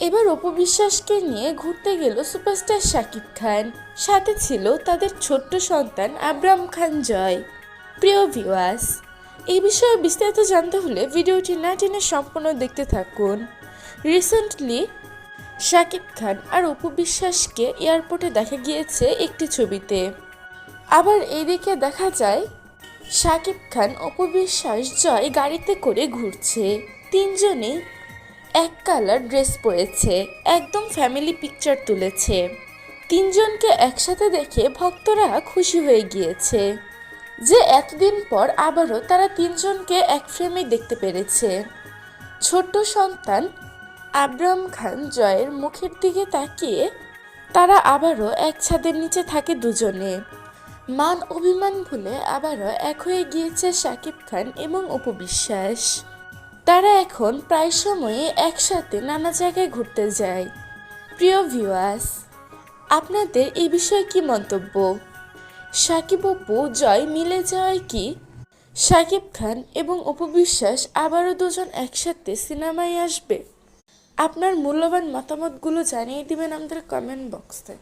এবার অপু বিশ্বাসকে নিয়ে ঘুরতে গেল সুপারস্টার শাকিব খান, সাথে ছিল তাদের ছোট্ট সন্তান আবরাম খান জয়। প্রিয় ভিউয়ার্স, এই বিষয়ে বিস্তারিত জানতে হলে ভিডিওটি না টেনে সম্পূর্ণ দেখতে থাকুন। রিসেন্টলি শাকিব খান আর অপু বিশ্বাসকে এয়ারপোর্টে দেখা গিয়েছে একটি ছবিতে। আবার এইদিকে দেখা যায় শাকিব খান, অপু বিশ্বাস, জয় গাড়িতে করে ঘুরছে। তিনজনেই এক কালার ড্রেস পরেছে, একদম ফ্যামিলি পিকচার তুলেছে। তিনজনকে একসাথে দেখে ভক্তরা খুশি হয়ে গিয়েছে যে এতদিন পর আবারও তারা তিনজনকে এক ফ্রেমে দেখতে পেরেছে। ছোট্ট সন্তান আবরাম খান জয়ের মুখের দিকে তাকিয়ে তারা আবারও এক ছাদের নিচে থাকে দুজনে। মান অভিমান ভুলে আবারও এক হয়ে গিয়েছে শাকিব খান এবং অপু বিশ্বাস। তারা এখন প্রায় সময়ই একসাথে নানা জায়গায় ঘুরতে যায়। প্রিয় ভিউয়ার্স, আপনাদের এই বিষয়ে কি মন্তব্য? শাকিব অপু জয় মিলে যাওয়ায় কি শাকিব খান এবং অপু বিশ্বাস আবারও দুজন একসাথে সিনেমায় আসবে? আপনার মূল্যবান মতামতগুলো জানিয়ে দিবেন আমাদের কমেন্ট বক্সে।